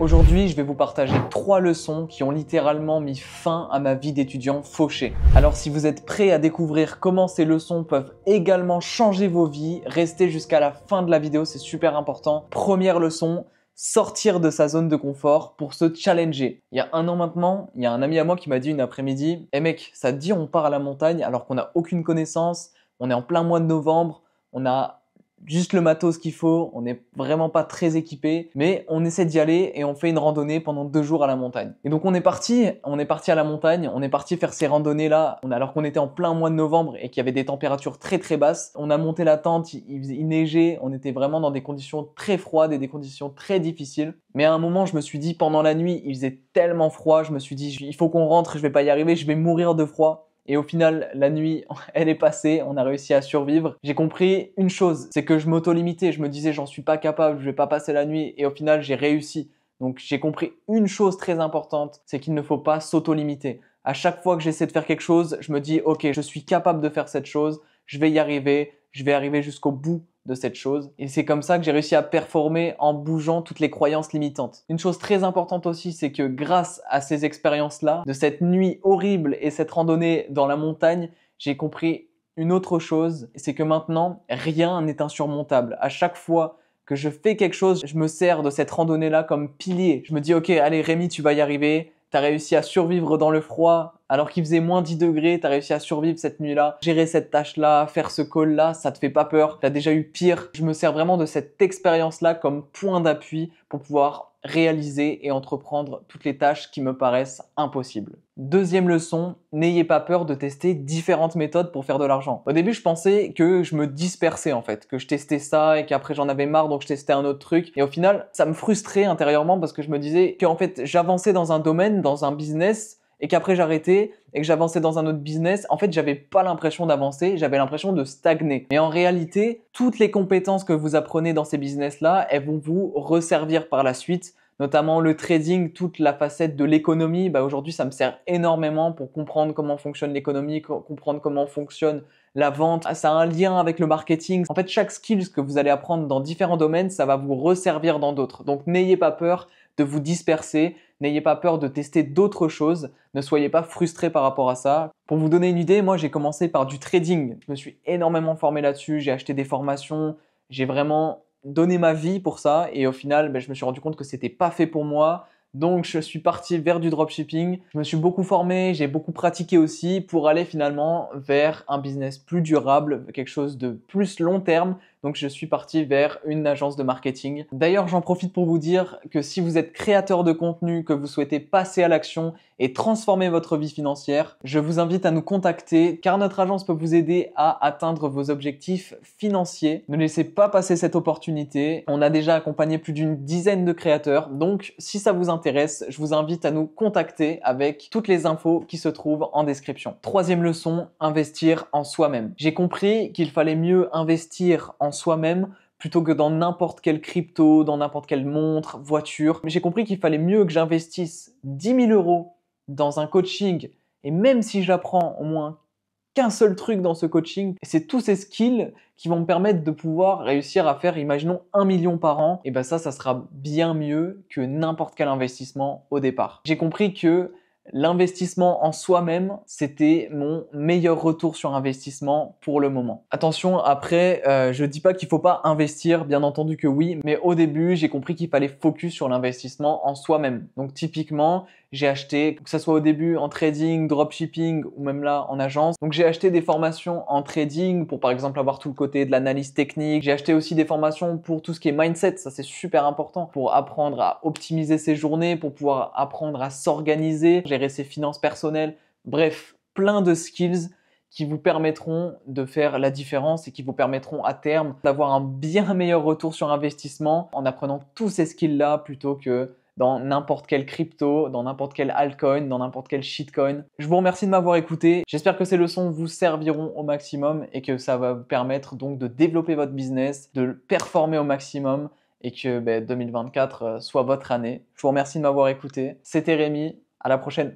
Aujourd'hui, je vais vous partager 3 leçons qui ont littéralement mis fin à ma vie d'étudiant fauché. Alors si vous êtes prêts à découvrir comment ces leçons peuvent également changer vos vies, restez jusqu'à la fin de la vidéo, c'est super important. Première leçon, sortir de sa zone de confort pour se challenger. Il y a 1 an maintenant, il y a un ami à moi qui m'a dit une après-midi « Hey mec, ça te dit on part à la montagne alors qu'on n'a aucune connaissance, on est en plein mois de novembre, on a juste le matos qu'il faut, on n'est vraiment pas très équipé, mais on essaie d'y aller et on fait une randonnée pendant 2 jours à la montagne. » Et donc on est parti à la montagne, on est parti faire ces randonnées-là, alors qu'on était en plein mois de novembre et qu'il y avait des températures très très basses. On a monté la tente, il neigeait, on était vraiment dans des conditions très froides et des conditions très difficiles. Mais à un moment, je me suis dit, pendant la nuit, il faisait tellement froid, je me suis dit, il faut qu'on rentre, je vais pas y arriver, je vais mourir de froid. Et au final, la nuit, elle est passée, on a réussi à survivre. J'ai compris une chose, c'est que je m'auto-limitais. Je me disais, j'en suis pas capable, je vais pas passer la nuit. Et au final, j'ai réussi. Donc j'ai compris une chose très importante, c'est qu'il ne faut pas s'auto-limiter. À chaque fois que j'essaie de faire quelque chose, je me dis, ok, je suis capable de faire cette chose, je vais y arriver, je vais arriver jusqu'au bout de cette chose. Et c'est comme ça que j'ai réussi à performer en bougeant toutes les croyances limitantes. Une chose très importante aussi, c'est que grâce à ces expériences-là, de cette nuit horrible et cette randonnée dans la montagne, j'ai compris une autre chose, c'est que maintenant, rien n'est insurmontable. À chaque fois que je fais quelque chose, je me sers de cette randonnée-là comme pilier. Je me dis, ok, allez Rémi, tu vas y arriver. T'as réussi à survivre dans le froid alors qu'il faisait moins 10 degrés, t'as réussi à survivre cette nuit-là, gérer cette tâche-là, faire ce call-là, ça te fait pas peur, t'as déjà eu pire. Je me sers vraiment de cette expérience-là comme point d'appui pour pouvoir réaliser et entreprendre toutes les tâches qui me paraissent impossibles. Deuxième leçon, n'ayez pas peur de tester différentes méthodes pour faire de l'argent. Au début, je pensais que je me dispersais en fait, que je testais ça et qu'après j'en avais marre donc je testais un autre truc. Et au final, ça me frustrait intérieurement parce que je me disais qu'en fait j'avançais dans un domaine, dans un business et qu'après j'arrêtais et que j'avançais dans un autre business, en fait, j'avais pas l'impression d'avancer, j'avais l'impression de stagner. Mais en réalité, toutes les compétences que vous apprenez dans ces business-là, elles vont vous resservir par la suite, notamment le trading, toute la facette de l'économie. Aujourd'hui, ça me sert énormément pour comprendre comment fonctionne l'économie, comprendre comment fonctionne la vente. Ça a un lien avec le marketing. En fait, chaque skill que vous allez apprendre dans différents domaines, ça va vous resservir dans d'autres. Donc, n'ayez pas peur de vous disperser, n'ayez pas peur de tester d'autres choses, ne soyez pas frustrés par rapport à ça. Pour vous donner une idée, moi j'ai commencé par du trading, je me suis énormément formé là-dessus, j'ai acheté des formations, j'ai vraiment donné ma vie pour ça et au final je me suis rendu compte que c'était pas fait pour moi. Donc je suis parti vers du dropshipping, je me suis beaucoup formé, j'ai beaucoup pratiqué aussi pour aller finalement vers un business plus durable, quelque chose de plus long terme. Donc je suis parti vers une agence de marketing. D'ailleurs, j'en profite pour vous dire que si vous êtes créateur de contenu, que vous souhaitez passer à l'action et transformer votre vie financière, je vous invite à nous contacter car notre agence peut vous aider à atteindre vos objectifs financiers. Ne laissez pas passer cette opportunité. On a déjà accompagné plus d'une dizaine de créateurs. Donc si ça vous intéresse, je vous invite à nous contacter avec toutes les infos qui se trouvent en description. Troisième leçon, investir en soi-même. J'ai compris qu'il fallait mieux investir en soi-même plutôt que dans n'importe quelle crypto, dans n'importe quelle montre, voiture. Mais j'ai compris qu'il fallait mieux que j'investisse 10 000 € dans un coaching et même si j'apprends au moins qu'un seul truc dans ce coaching, c'est tous ces skills qui vont me permettre de pouvoir réussir à faire, imaginons, 1 million par an, et ça sera bien mieux que n'importe quel investissement au départ. J'ai compris que l'investissement en soi-même, c'était mon meilleur retour sur investissement pour le moment. Attention, après, je dis pas qu'il faut pas investir, bien entendu que oui, mais au début, j'ai compris qu'il fallait focus sur l'investissement en soi-même. Donc typiquement, j'ai acheté, que ce soit au début en trading, dropshipping ou même là en agence. Donc j'ai acheté des formations en trading pour par exemple avoir tout le côté de l'analyse technique. J'ai acheté aussi des formations pour tout ce qui est mindset, ça c'est super important pour apprendre à optimiser ses journées, pour pouvoir apprendre à s'organiser, gérer ses finances personnelles. Bref, plein de skills qui vous permettront de faire la différence et qui vous permettront à terme d'avoir un bien meilleur retour sur investissement en apprenant tous ces skills-là plutôt que dans n'importe quelle crypto, dans n'importe quel altcoin, dans n'importe quel shitcoin. Je vous remercie de m'avoir écouté. J'espère que ces leçons vous serviront au maximum et que ça va vous permettre donc de développer votre business, de le performer au maximum et que 2024 soit votre année. Je vous remercie de m'avoir écouté. C'était Rémi. À la prochaine.